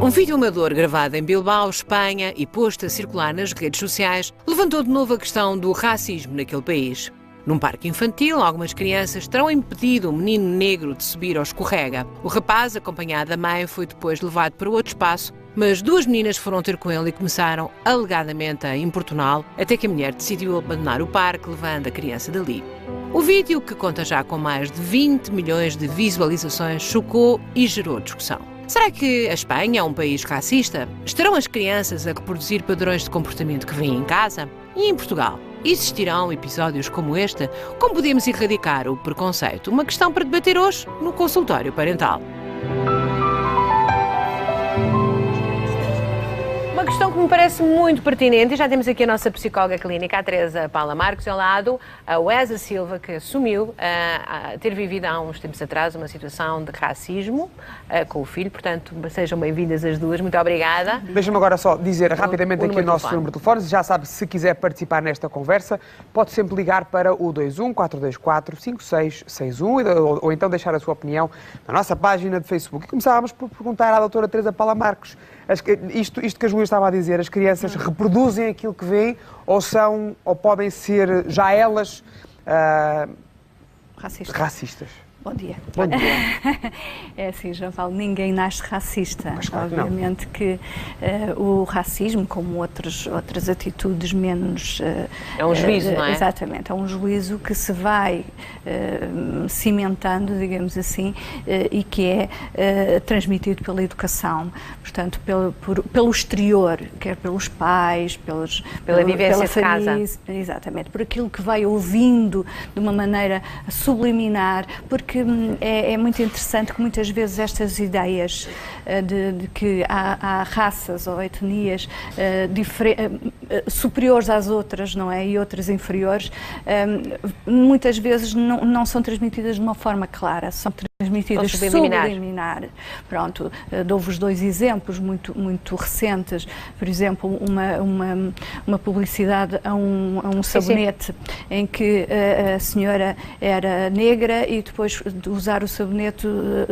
Um vídeo amador gravado em Bilbao, Espanha, e posto a circular nas redes sociais, levantou de novo a questão do racismo naquele país. Num parque infantil, algumas crianças terão impedido um menino negro de subir ao escorrega. O rapaz, acompanhado da mãe, foi depois levado para outro espaço, mas duas meninas foram ter com ele e começaram, alegadamente, a importuná-lo, até que a mulher decidiu abandonar o parque, levando a criança dali. O vídeo, que conta já com mais de 20 milhões de visualizações, chocou e gerou discussão. Será que a Espanha é um país racista? Estarão as crianças a reproduzir padrões de comportamento que vêm em casa? E em Portugal? Existirão episódios como este? Como podemos erradicar o preconceito? Uma questão para debater hoje no Consultório Parental. Uma questão que me parece muito pertinente, e já temos aqui a nossa psicóloga clínica, a Teresa Paula Marques, ao lado, a Wesa Silva, que assumiu ter vivido há uns tempos atrás uma situação de racismo com o filho. Portanto, sejam bem-vindas as duas. Muito obrigada. Deixa-me agora só dizer rapidamente aqui o nosso número de telefone. Já sabe, se quiser participar nesta conversa, pode sempre ligar para o 21 424 5661 ou então deixar a sua opinião na nossa página de Facebook. E começávamos por perguntar à doutora Teresa Paula Marques, isto que a Júlia estava a dizer, as crianças reproduzem aquilo que veem ou podem ser já elas racistas? Bom dia. Bom dia. É assim, João Paulo, ninguém nasce racista. Mas claro que obviamente que o racismo, como outras atitudes menos... é um juízo, não é? Exatamente, é um juízo que se vai cimentando, digamos assim, e que é transmitido pela educação. Portanto, pelo exterior, quer pelos pais, pela vivência de casa. Exatamente, por aquilo que vai ouvindo de uma maneira subliminar, porque é muito interessante que muitas vezes estas ideias de que há raças ou etnias superiores às outras, não é? E outras inferiores, muitas vezes não são transmitidas de uma forma clara, são transmitidas subliminar. Pronto, dou-vos dois exemplos muito recentes. Por exemplo, uma publicidade a um sabonete em que a senhora era negra e depois de usar o sabonete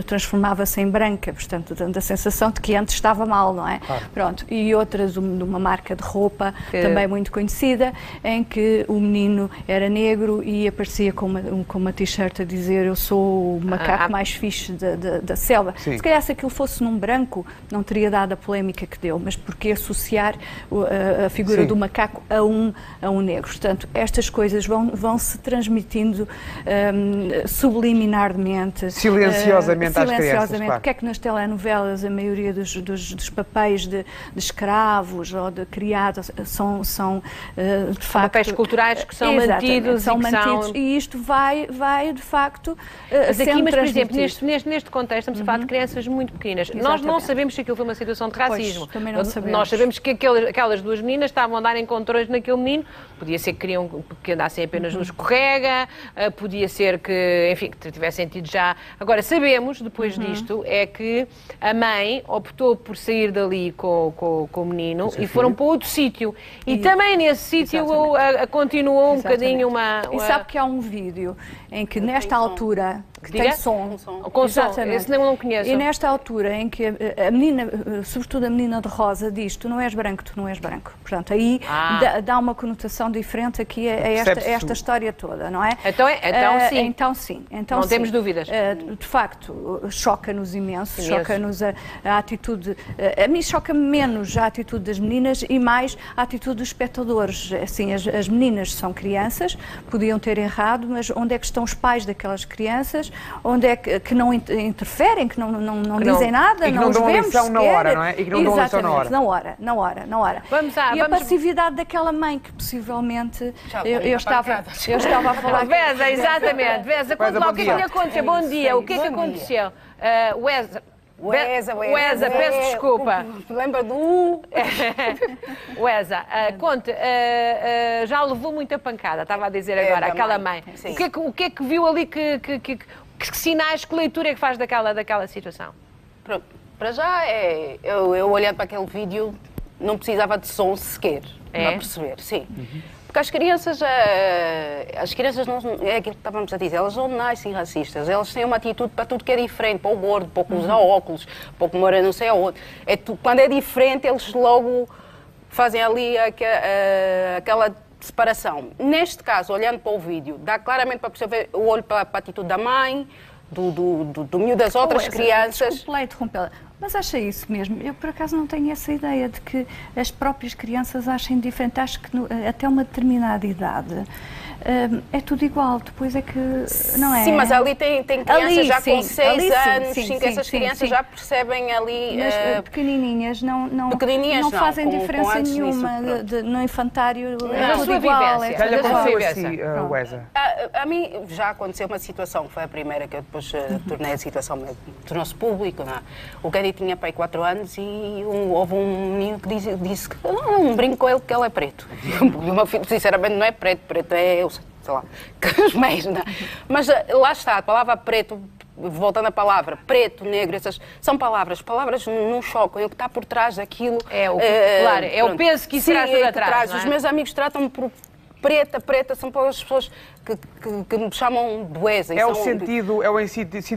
transformava-se em branca, portanto, dando a sensação de que antes estava mal, não é? Claro. Pronto. E outras, de uma marca de roupa também muito conhecida, em que o menino era negro e aparecia com uma t-shirt a dizer: eu sou o macaco mais fixe da selva. Sim. Se calhar se aquilo fosse num branco não teria dado a polémica que deu, mas porque associar a figura do macaco a um negro? Portanto, estas coisas vão se transmitindo subliminarmente, silenciosamente às crianças, claro. O que é que nas telenovelas a maioria dos papéis de escravos ou de criados são de facto papéis culturais que são mantidos e isto vai de facto mas aqui, sendo por exemplo, transmitido. neste contexto estamos a falar de crianças muito pequenas. Exatamente. Nós não sabemos se aquilo foi uma situação de racismo. Pois, também não sabemos. Nós sabemos que aquelas duas meninas estavam a dar encontrões naquele menino. Podia ser que queriam que andassem apenas no escorrega, podia ser que, enfim, que tivessem tido já... Agora, sabemos, depois disto, é que a mãe optou por sair dali com o menino e foram para outro sítio. E também nesse sítio continuou um bocadinho uma... E sabe que há um vídeo em que nesta altura... que Diga? tem som. Com Exatamente. Esse não conheço. E nesta altura em que a menina, sobretudo a menina de rosa, diz: tu não és branco, tu não és branco. Portanto, aí dá uma conotação diferente aqui a esta história toda, não é? Então sim. Então não temos dúvidas. De facto, choca-nos imenso. Choca-nos a atitude... A mim choca-me menos a atitude das meninas e mais a atitude dos espectadores. Assim, as meninas são crianças, podiam ter errado, mas onde é que estão os pais daquelas crianças? Onde é que não interferem, que não dizem nada, e que não os dão vemos lição na hora, não é? E que não dão lição na hora. Na hora. E a passividade daquela mãe que possivelmente eu estava a falar. Vesa, exatamente. Vesa, conta lá o que é que aconteceu. Bom dia, o que é que aconteceu? Wesa, peço desculpa. Lembra do... Wesa, conte, já levou muita pancada, estava a dizer agora, aquela mãe. O que é que viu ali, que sinais, que leitura é que faz daquela situação? Pronto, para já, eu olhando para aquele vídeo, não precisava de som sequer, para perceber, sim. Porque as crianças não, é aquilo que estávamos a dizer, elas não nascem racistas, elas têm uma atitude para tudo que é diferente, para o gordo, para o que usa óculos, para o que mora não sei aonde. Quando é diferente, eles logo fazem ali aquela separação. Neste caso, olhando para o vídeo, dá claramente para perceber o olho para a atitude da mãe, do miúdo das outras crianças. Desculpe lá interrompê-la, mas acha isso mesmo? Eu, por acaso, não tenho essa ideia de que as próprias crianças achem diferente. Acho que até uma determinada idade é tudo igual. Depois é que, não é? Sim, mas ali tem crianças ali, já sim, com 6 anos, sim, essas crianças já percebem ali... Mas pequenininhas não fazem diferença nenhuma. No infantário é tudo igual. Já lhe aconteceu assim, Wesa? A mim já aconteceu uma situação, que foi a primeira que eu depois tornei a situação, tornou-se público, não é? O Gandhi tinha pai 4 anos e houve um menino que disse que não brinco com ele porque ele é preto. E o meu filho, sinceramente, não é preto é, sei lá, os meios, não é? Mas lá está, a palavra preto, voltando à palavra, preto, negro, essas são palavras não chocam, é o que está por trás daquilo. Claro, é o peso que isso traz tudo atrás. Os meus amigos tratam-me por preta, são para as pessoas que me chamam de Wesa. É o sentido,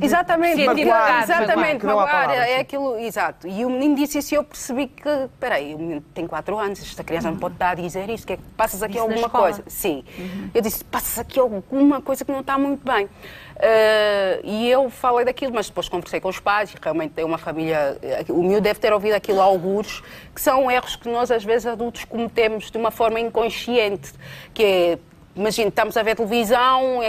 exatamente, magoar, é aquilo, exato. E o menino disse isso e eu percebi que, espera o menino tem 4 anos, esta criança não pode estar a dizer isso, que é que passas aqui alguma coisa. Sim. Eu disse, passas aqui alguma coisa que não está muito bem. E eu falei daquilo, mas depois conversei com os pais e realmente tem uma família, o miúdo deve ter ouvido aquilo a algures, que são erros que nós às vezes adultos cometemos de uma forma inconsciente, que é, imagina, estamos a ver televisão,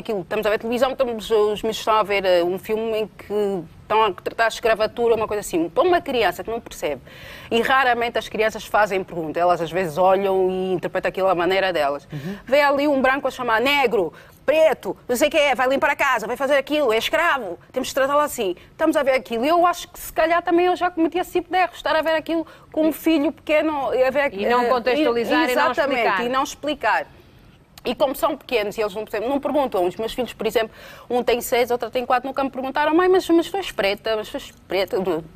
os meus estão a ver um filme em que estão a tratar de escravatura, uma coisa assim, para uma criança que não percebe. E raramente as crianças fazem pergunta, elas às vezes olham e interpretam aquilo à maneira delas. Vê ali um branco a chamar negro, preto, não sei o que é, vai limpar a casa, vai fazer aquilo, é escravo, temos de tratá-lo assim. Estamos a ver aquilo. E eu acho que se calhar também eu já cometi esse tipo de erro, estar a ver aquilo com um filho pequeno. E não contextualizar e não explicar. E como são pequenos e eles não percebem, não perguntam. Os meus filhos, por exemplo, um tem 6, outro tem 4, nunca me perguntaram, mãe, mas tu és preta,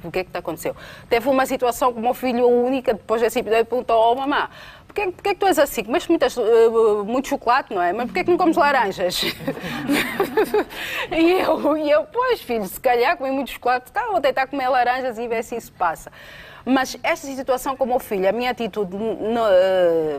o que é que te aconteceu? Teve uma situação com o meu filho única, depois desse episódio, perguntou, mamã, porquê é que tu és assim? Comeste muito chocolate, não é? Mas porquê é que não comes laranjas? e eu, pois filho, se calhar comi muito chocolate, vou tentar comer laranjas e ver se isso passa. Mas esta situação com o meu filho, a minha atitude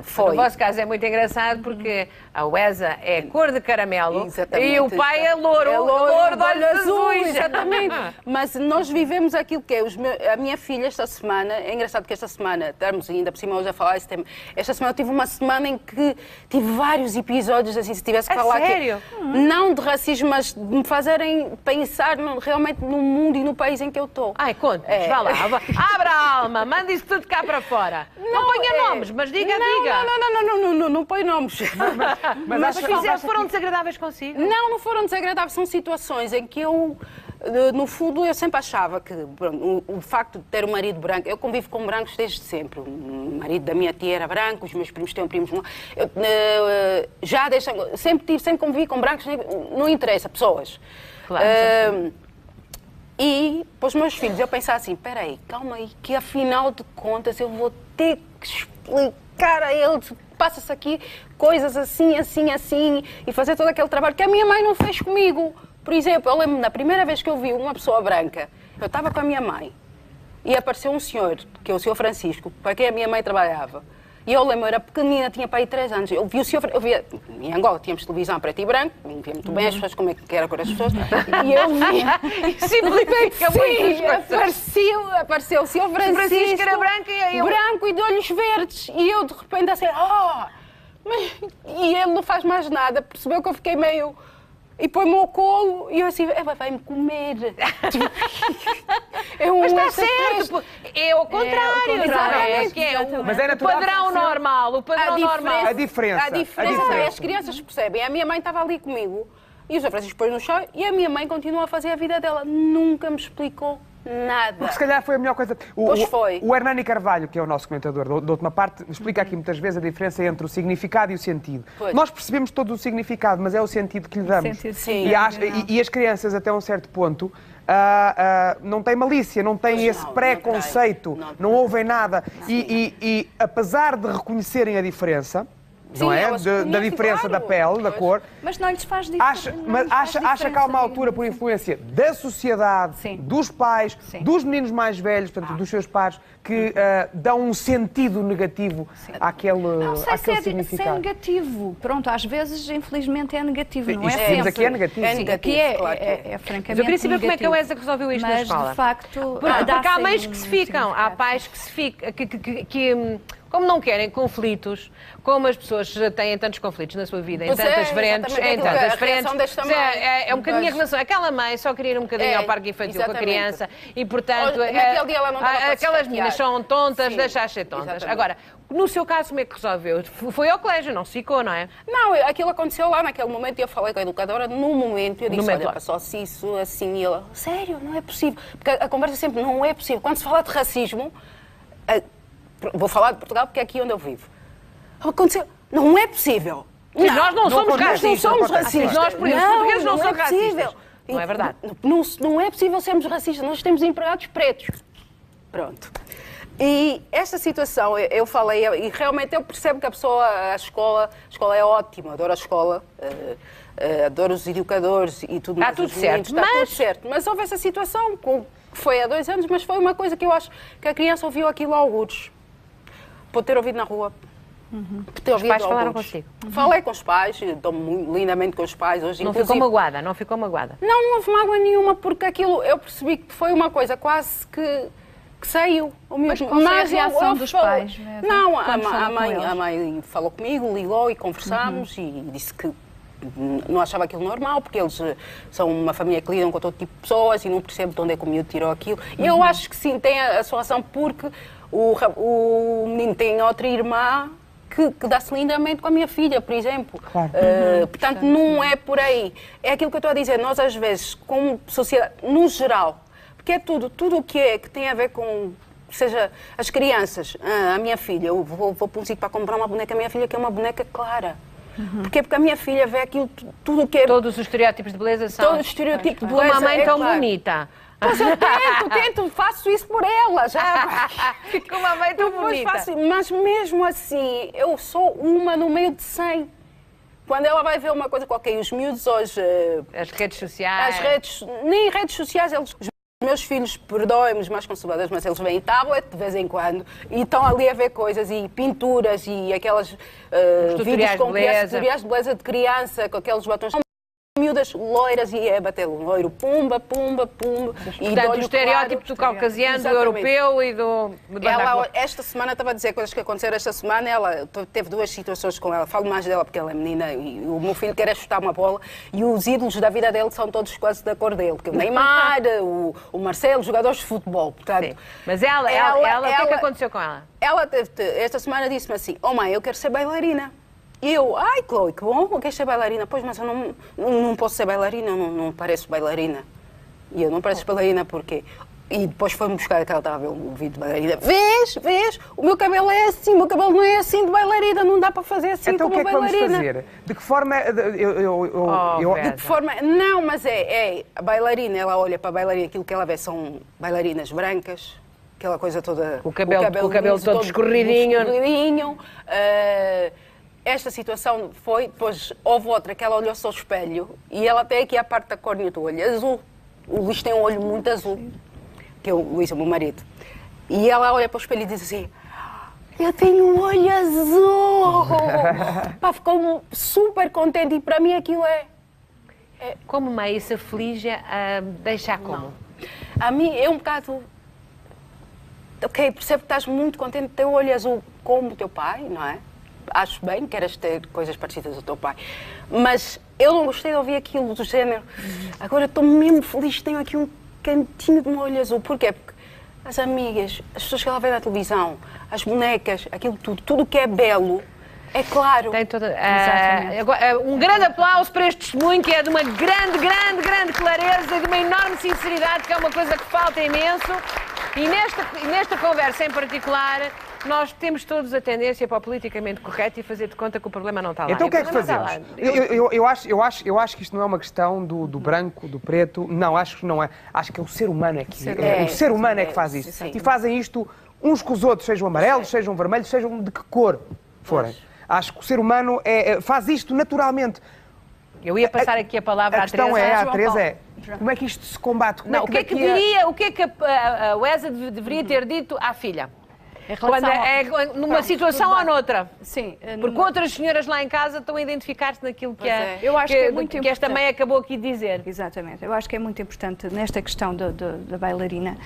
foi... No vosso caso é muito engraçado porque a Wesa é cor de caramelo. Exatamente. E o pai é louro de olhos azuis. Exatamente. Mas nós vivemos aquilo que é. A minha filha esta semana, é engraçado que esta semana, estamos ainda por cima hoje a falar esse tema, esta semana eu tive uma semana em que tive vários episódios, assim, se tivesse que falar... Sério? Não de racismo, mas de me fazerem pensar realmente no mundo e no país em que eu estou. Ai, conta-nos, vá lá. Abra a alma, manda isso tudo cá para fora. Não ponha nomes, mas diga. Não põe nomes. Mas foram desagradáveis consigo? Não foram desagradáveis, são situações em que eu, no fundo, eu sempre achava que o facto de ter um marido branco, eu convivo com brancos desde sempre. O marido da minha tia era branco, os meus primos têm primos. Sempre convivi com brancos, não interessa, pessoas. Claro. E para os meus filhos, eu pensava assim, espera aí, calma aí, que afinal de contas eu vou ter que explicar a eles, passa-se aqui coisas assim, e fazer todo aquele trabalho que a minha mãe não fez comigo. Por exemplo, eu lembro-me da primeira vez que eu vi uma pessoa branca, eu estava com a minha mãe, e apareceu um senhor, que é o senhor Francisco, para quem a minha mãe trabalhava. E eu lembro, eu era pequenina, tinha para aí 3 anos. Eu vi o senhor, em Angola tínhamos televisão preto e branco, via muito bem as pessoas, como é que era com as pessoas. E eu vi, simplesmente apareceu o senhor Francisco era branco e de olhos verdes. E eu de repente assim, e ele não faz mais nada, percebeu que eu fiquei meio... E põe-me ao colo e eu assim, vai-me comer. Mas está certo, é o contrário. Mas é o padrão normal, A diferença. As crianças percebem. A minha mãe estava ali comigo e o Sr. Francisco pôs no chão e a minha mãe continua a fazer a vida dela. Nunca me explicou nada. Porque se calhar foi a melhor coisa. Pois foi. O Hernani Carvalho, que é o nosso comentador da última parte, explica aqui muitas vezes a diferença entre o significado e o sentido. Pois. Nós percebemos todo o significado, mas é o sentido que lhe damos. Sim. E as crianças, até um certo ponto, não têm malícia, não têm esse preconceito, não ouvem nada. E apesar de reconhecerem a diferença, não é? Da diferença da pele, da cor. Mas não lhes faz diferença. Acha que há uma altura, por influência da sociedade, dos pais, dos meninos mais velhos, portanto, dos seus pares, que dão um sentido negativo àquele significado? Se é negativo. Pronto, às vezes, infelizmente, é negativo. Não é sempre. Aqui é negativo. É negativo, claro. É francamente Mas eu queria saber como é que a UESA resolveu isto na escola. Mas, de facto... Porque há mães que se ficam, há pais que se ficam, que como não querem conflitos, como as pessoas têm tantos conflitos na sua vida, em tantas frentes, é um bocadinho a relação. Aquela mãe só queria ir um bocadinho ao parque infantil com a criança e, portanto, aquelas meninas são tontas, deixar-se ser tontas. Exatamente. Agora, no seu caso, como é que resolveu? Foi ao colégio, não se ficou, não é? Não, aquilo aconteceu lá naquele momento e eu falei com a educadora no momento. Eu disse, olha, passou-se isso assim e ela, sério, não é possível. Porque a conversa sempre não é possível. Quando se fala de racismo, vou falar de Portugal porque é aqui onde eu vivo. Aconteceu, não é possível. Nós não somos racistas. Não somos racistas. Nós, por exemplo, portugueses não somos racistas. Não é verdade. Não é possível sermos racistas. Nós temos empregados pretos. Pronto. E esta situação, eu falei, e realmente eu percebo que a escola é ótima, adoro a escola, adoro os educadores e tudo mais. Está tudo certo. Está tudo certo. Mas houve essa situação, que foi há 2 anos, mas foi uma coisa que eu acho que a criança ouviu aquilo algures. Pode ter ouvido na rua. Os pais falaram consigo? Falei com os pais, estou lindamente com os pais hoje. Não ficou magoada? Não ficou magoada? Não houve mágoa nenhuma, porque aquilo, eu percebi que foi uma coisa quase que saiu. Mas qual foi a reação dos pais? Não, a mãe falou comigo, ligou e conversámos e disse que não achava aquilo normal, porque eles são uma família que lidam com todo tipo de pessoas e não percebo de onde é que o miúdo tirou aquilo. E eu acho que sim, tem a sua razão, porque o menino tem outra irmã que dá-se lindamente com a minha filha, por exemplo. Claro. Portanto, não é por aí. É aquilo que eu estou a dizer, nós às vezes, como sociedade, no geral, porque é tudo o que tem a ver com, seja, as crianças, a minha filha, eu vou para um sítio para comprar uma boneca, a minha filha quer uma boneca clara. Porque a minha filha vê aquilo, tudo o que é... Todos os estereótipos de beleza são... Todos os estereótipos de beleza, como a mãe tão claro. Bonita. Pois eu tento, faço isso por ela, já. Como a mãe tão bonita. Mas mesmo assim, eu sou uma no meio de 100. Quando ela vai ver uma coisa qualquer, os miúdos hoje... As redes sociais... Nem redes sociais, os meus filhos, perdoem-me os mais conservadores, mas eles vêm tablet de vez em quando e estão ali a ver coisas e pinturas e aquelas vídeos com tutoriais de beleza de criança, com aqueles botões... miúdas loiras e é bater um loiro, pumba. Portanto, o estereótipo do caucasiano, do europeu e do... Ela, esta semana, estava a dizer coisas que aconteceram esta semana, ela teve 2 situações com ela, falo mais dela porque ela é menina e o meu filho quer chutar uma bola e os ídolos da vida dele são todos quase da cor dele, porque o Neymar, o Marcelo, jogadores de futebol, portanto... Sim. Mas ela, o que aconteceu com ela? Ela, esta semana, disse-me assim, mãe, eu quero ser bailarina. E eu, Chloe, que bom, queres ser bailarina? Pois, mas eu não posso ser bailarina, não pareço bailarina. E eu, não pareço bailarina porquê? E depois foi-me buscar que ela estava a ver um vídeo de bailarina. Vês? O meu cabelo é assim, o meu cabelo não é assim de bailarina, não dá para fazer assim então, como bailarina. Então o que é que vamos fazer? De que forma... De que forma... Não, mas a bailarina, ela olha para a bailarina, aquilo que ela vê são bailarinas brancas, aquela coisa toda... O cabelo todo escorridinho. Esta situação foi, depois houve outra que ela olhou-se ao espelho e ela tem aqui a parte da córnea do olho azul. O Luís tem um olho muito azul, que é o Luís, o meu marido. E ela olha para o espelho e diz assim, eu tenho um olho azul! Pá, ficou super contente e para mim aquilo é... Como mãe, isso aflige a deixar como? Não. A mim é um bocado... Ok, percebo que estás muito contente de ter o olho azul como o teu pai, não é? Acho bem, queres ter coisas parecidas ao teu pai. Mas eu não gostei de ouvir aquilo do género. Agora estou mesmo feliz, tenho aqui um cantinho de um olho azul. Porquê? Porque as amigas, as pessoas que ela vê na televisão, as bonecas, aquilo tudo que é belo, é claro. Tem toda, um grande aplauso para este testemunho, que é de uma grande clareza e de uma enorme sinceridade, que é uma coisa que falta imenso. E nesta conversa em particular, nós temos todos a tendência para o politicamente correto e fazer de conta que o problema não está lá. Então o que é que fazemos? Eu acho que isto não é uma questão do branco, do preto. Não, acho que não é. Acho que é o ser humano que o ser humano é que faz isto. E fazem isto uns com os outros, sejam amarelos, sejam vermelhos, sejam de que cor forem. Acho que o ser humano faz isto naturalmente. Eu ia passar aqui a palavra à Teresa. A Teresa como é que isto se combate? Não, o que é que a Wesa deveria ter dito à filha? Quando numa situação ou noutra. Sim. Porque outras senhoras lá em casa estão a identificar-se naquilo que eu acho que é muito que esta mãe acabou aqui de dizer. Exatamente. Eu acho que é muito importante nesta questão da bailarina.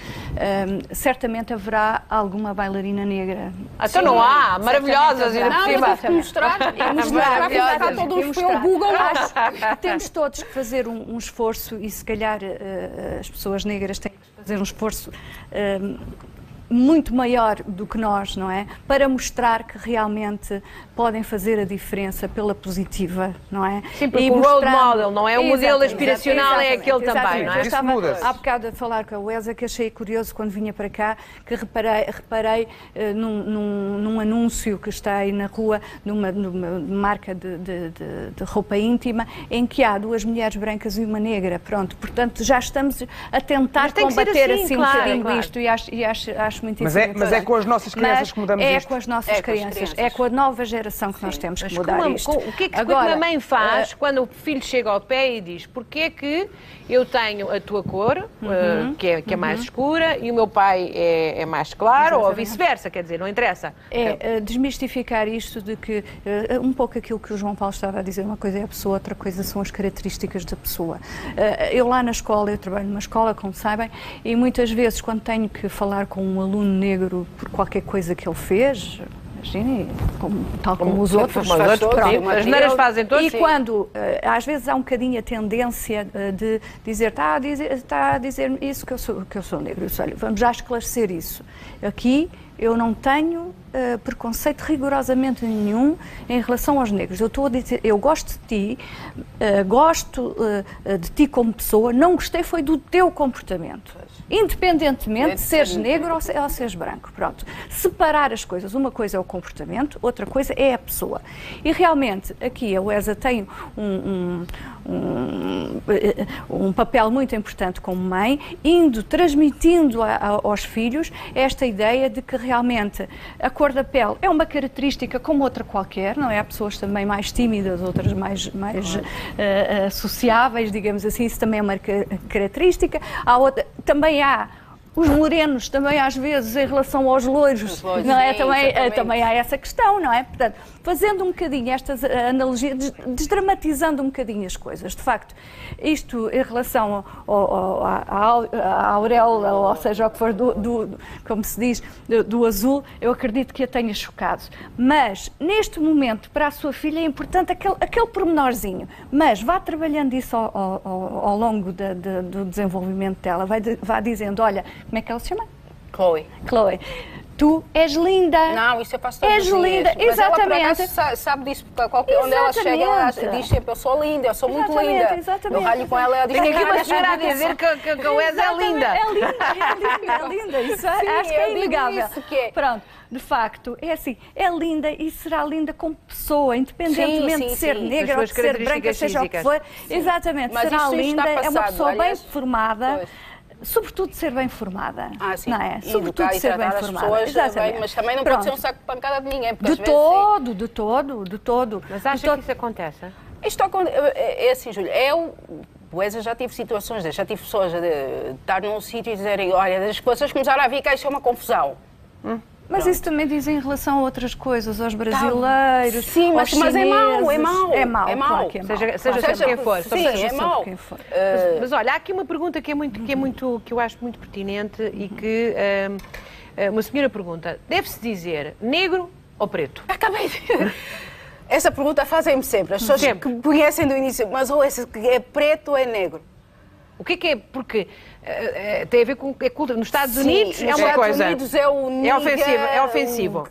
Certamente haverá alguma bailarina negra. Então não há, maravilhosas. Não, temos que mostrar. Foi ao Google. Acho que temos todos que fazer um esforço e se calhar as pessoas negras têm que fazer um esforço muito maior do que nós, não é? Para mostrar que realmente podem fazer a diferença pela positiva, não é? Sim, porque o role model, não é? O modelo aspiracional é aquele também, não é? Eu estava há bocado a falar com a Wesa, que achei curioso quando vinha para cá, que reparei num anúncio que está aí na rua, numa marca de roupa íntima, em que há 2 mulheres brancas e uma negra, pronto. Portanto, já estamos a tentar combater assim um bocadinho isto e acho muito interessante. Mas é com as nossas crianças que mudamos isto? É com as nossas crianças, é com a nova geração que nós temos que mudar isto. O que é que a mãe faz quando o filho chega ao pé e diz: porquê é que eu tenho a tua cor, que é mais escura, e o meu pai é mais claro, ou vice-versa, quer dizer, não interessa? Desmistificar isto de que, um pouco aquilo que o João Paulo estava a dizer, uma coisa é a pessoa, outra coisa são as características da pessoa. Eu lá na escola, eu trabalho numa escola, como sabem, e muitas vezes quando tenho que falar com um aluno negro por qualquer coisa que ele fez, imaginem, tal como os outros, as neiras fazem todos. E quando, às vezes há um bocadinho a tendência de dizer, está a dizer isso que eu sou negro. Olha, vamos já esclarecer isso. Aqui eu não tenho preconceito rigorosamente nenhum em relação aos negros. Eu estou a dizer, eu gosto de ti, gosto de ti como pessoa, não gostei foi do teu comportamento. Independentemente de seres negro ou seres branco. Pronto. Separar as coisas. Uma coisa é o comportamento, outra coisa é a pessoa. E realmente, aqui a Wesa tem um papel muito importante como mãe, transmitindo aos filhos esta ideia de que realmente a cor da pele é uma característica como outra qualquer, não é? Há pessoas também mais tímidas, outras mais sociáveis, digamos assim, isso também é uma característica. Também há os morenos, também às vezes, em relação aos loiros, não é? Também há essa questão, não é? Portanto, fazendo um bocadinho estas analogias, desdramatizando um bocadinho as coisas. De facto, isto em relação à auréola, ou seja, ao que for como se diz, do azul, eu acredito que a tenha chocado. Mas, neste momento, para a sua filha é importante aquele pormenorzinho. Mas vá trabalhando isso ao longo do desenvolvimento dela. Vá dizendo, olha, como é que ela se chama? Chloe. Tu és linda. Não, isso eu faço todos os dias. És linda, mas exatamente. Ela sabe disso, porque onde ela chega, ela diz sempre, eu sou linda, eu sou muito linda. Exatamente. Eu ralho com ela diz... Tem aqui uma senhora a dizer que a Wesa é linda. É linda. Isso acho que é inegável. Pronto. De facto, é assim, é linda e será linda como pessoa, independentemente de ser negra ou de ser branca, seja o que for. Exatamente, será linda, é uma pessoa bem formada. Sobretudo de ser bem formada. Sim. Não é? Sobretudo de ser bem formada. Exatamente. Mas também não pode ser um saco de pancada de ninguém. De todo. Mas acha que isso acontece? Isto é assim, Júlia, o Wesa já tive situações, já tive pessoas a estar num sítio e dizerem, olha, as pessoas começaram a vir cá, isto é uma confusão. Mas isso também diz em relação a outras coisas, aos brasileiros, sim, mas é mau, É mau. Claro que é mau. Seja quem for. Sim, é mau. Mas olha, há aqui uma pergunta que eu acho muito pertinente e que uma senhora pergunta: deve-se dizer negro ou preto? Acabei de... Essa pergunta fazem-me sempre. As pessoas que conhecem do início, mas ou esse que é preto ou é negro? O que é? Porque tem a ver com a cultura. Nos Estados Unidos é uma coisa. Nos Estados Unidos é ofensivo.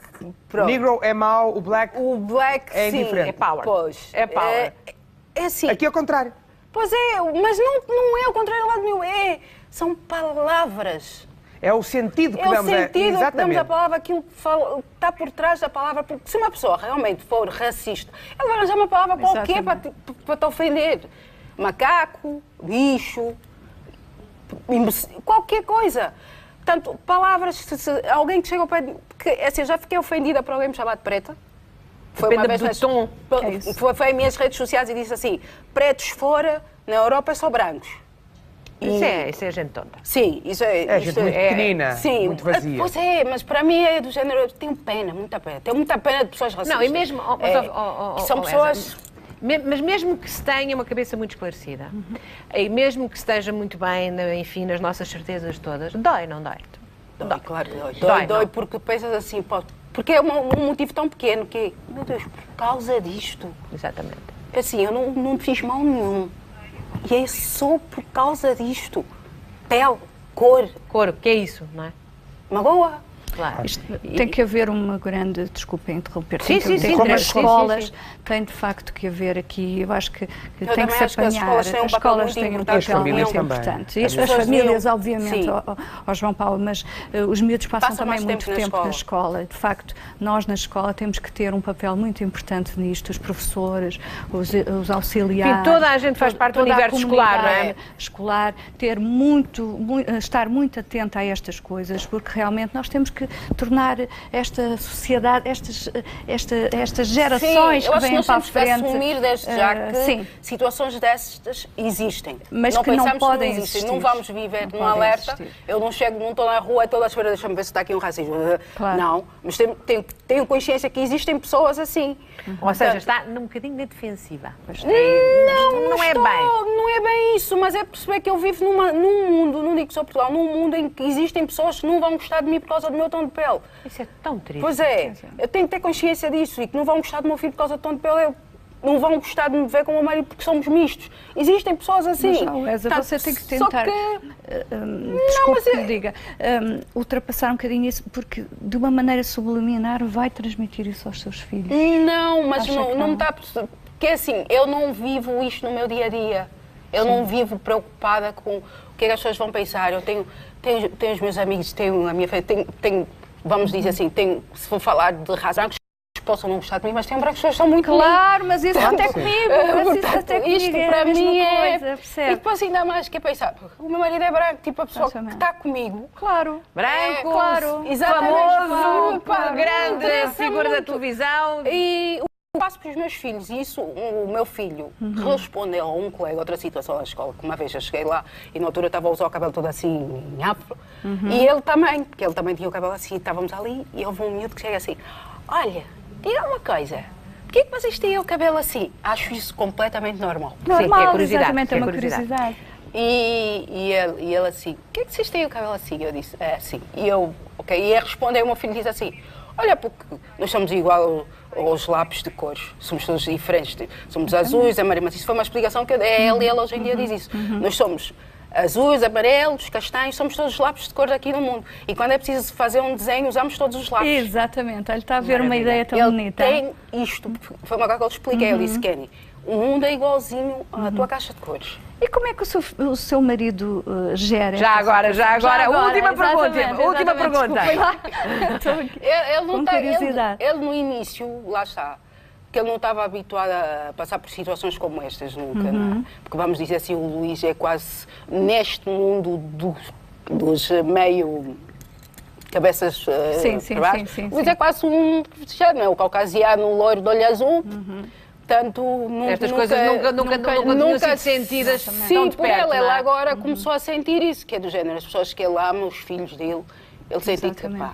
O negro é mau, o black é indiferente. É power. Pois. É power. É assim. Aqui é o contrário. Pois é, mas não é o contrário do lado nenhum. São palavras. É o sentido que damos que damos à palavra, aquilo que está por trás da palavra. Porque se uma pessoa realmente for racista, ela vai arranjar uma palavra qualquer para te ofender. Macaco, bicho, qualquer coisa. Portanto, palavras, se alguém que chega ao pé, assim, eu já fiquei ofendida por alguém me chamar de preta. Foi uma vez do tom. Foi em minhas redes sociais e disse assim, pretos fora, na Europa é só brancos. Isso é gente tonta. Sim, isso é... É gente muito pequenina, sim, muito vazia. Pois é, mas para mim é do género, eu tenho pena, muita pena. Tenho muita pena de pessoas racistas. Não, e mesmo... que são pessoas... Mas mesmo que se tenha uma cabeça muito esclarecida, e mesmo que esteja muito bem, enfim, nas nossas certezas todas, dói, não dói? Dói, claro que dói. Dói porque pensas assim, pô, porque é um motivo tão pequeno que, meu Deus, por causa disto. Exatamente. Assim, eu não fiz mal nenhum. E é só por causa disto. Pele, cor. Cor, que é isso, não é? Magoa. Claro. Tem que haver uma grande, desculpa interromper, sim, como as escolas, tem de facto que haver aqui, eu acho que tem que se apanhar, as escolas têm um papel muito importante. E as famílias, obviamente, ao João Paulo, mas os miúdos passam também muito tempo na escola. De facto, nós na escola temos que ter um papel muito importante nisto, os professores, os auxiliares. Enfim, toda a gente faz parte do universo escolar, não é? Escolar, estar muito atenta a estas coisas, porque realmente nós temos que tornar esta sociedade, estas gerações que vêm para a frente... Que assumir desde já que situações destas existem. Mas que não podem existir. Não vamos viver num alerta. Eu não estou na rua toda a semana, deixa-me ver se está aqui um racismo. Claro. Não, mas tenho consciência que existem pessoas assim. Ou seja, está num bocadinho de defensiva. Não é bem isso, mas é perceber que eu vivo num mundo, não digo só Portugal, num mundo em que existem pessoas que não vão gostar de mim por causa do meu tom de pele. Isso é tão triste. Pois é, eu tenho que ter consciência disso e que não vão gostar do meu filho por causa do tom de pele, não vão gostar de me ver como o marido porque somos mistos. Existem pessoas assim. Mas, você tem que tentar, desculpe que lhe diga, ultrapassar um bocadinho isso, porque de uma maneira subliminar vai transmitir isso aos seus filhos. Não, mas não está... Porque assim, eu não vivo isto no meu dia-a-dia. Eu não vivo preocupada com o que é que as pessoas vão pensar. Eu tenho os meus amigos, tenho a minha filha, vamos dizer assim, se for falar de razão, que possam não gostar de mim, mas tem brancos que são muito claro, mas isso até comigo. Isto para mim é... Percebe? E depois ainda mais, que é pensar, o meu marido é branco, tipo a pessoa que está comigo. Claro. Branco, claro. Famoso, grande figura da televisão. E eu passo para os meus filhos, e isso, o meu filho respondeu a um colega, outra situação na escola, que uma vez eu cheguei lá e na altura estava a usar o cabelo todo assim, em afro, e ele também, porque ele também tinha o cabelo assim, estávamos ali, e houve um miúdo que chega assim, olha, diga uma coisa, porquê que vocês têm o cabelo assim? Acho isso completamente normal. Normal, sim, é curiosidade. Exatamente, é uma curiosidade. E ele assim, porquê que vocês têm o cabelo assim? Eu disse, é assim. E eu, ok, e ele respondeu, o meu filho diz assim, olha, porque nós somos igual aos lápis de cores, somos todos diferentes, somos azuis, amarelos, mas isso foi uma explicação que ele hoje em dia diz isso. Nós somos azuis, amarelos, castanhos, somos todos os lápis de cor aqui no mundo. E quando é preciso fazer um desenho, usamos todos os lápis. Exatamente, ele está a ver uma ideia tão bonita. Tem isto, foi uma coisa que eu lhe expliquei, ele disse, Kenny, o mundo é igualzinho à tua caixa de cores. E como é que o seu marido gera? Já agora, última pergunta. Ele no início, lá está, que ele não estava habituado a passar por situações como estas nunca, não é? Porque vamos dizer assim, o Luís é quase, neste mundo dos meio... cabeças para baixo, Luís é quase já não é? O caucasiano, o loiro de olho azul, Portanto, estas coisas nunca tinham sido sentidas sim, por perto, ele agora começou a sentir isso, que é do género, as pessoas que ele ama, os filhos dele, ele sente que, pá,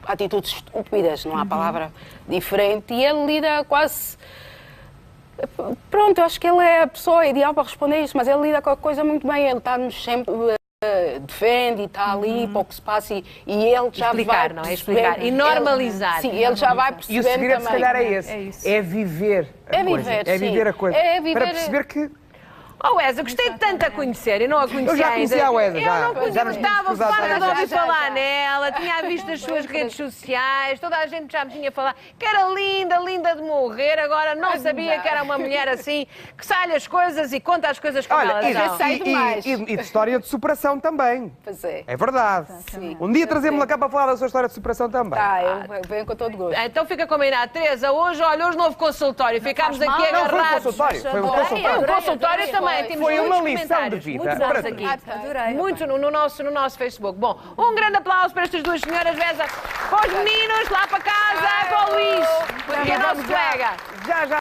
atitudes estúpidas, não há palavra diferente, e ele lida quase... Pronto, eu acho que ele é a pessoa ideal para responder isso, mas ele lida com a coisa muito bem, ele está-nos sempre... defende e está ali para o que se passa e ele já explicar, vai não é? Explicar e normalizar. Sim, ele já vai perceber. E o segredo, também. Se calhar, é esse. É viver a coisa. É viver a coisa. Para perceber que... Oh, Wesa, gostei de tanto a conhecer e não a conhecia. Eu já conhecia a Wesa, já. Eu não conhecia, estava farta de ouvir falar nela, tinha visto as suas redes sociais, toda a gente já me tinha falado que era linda, linda de morrer, agora não sabia que era uma mulher assim, que sai as coisas e conta as coisas como elas são. E de história de superação também. Pois é. É verdade. Sim. Um dia trazemos-la cá para falar da sua história de superação também. Eu venho com todo gosto. Então fica combinado. Teresa, hoje não houve consultório, ficámos aqui agarrados. Não, foi um consultório. Foi um consultório. Um consultório também. bem, temos foi muitos uma lição de comentários, vida. muitos Para aqui. Adorei. Muito no nosso Facebook. Bom, um grande aplauso para estas duas senhoras, Vesa, para os meninos lá para casa, para o Luís, que é nosso colega. Já.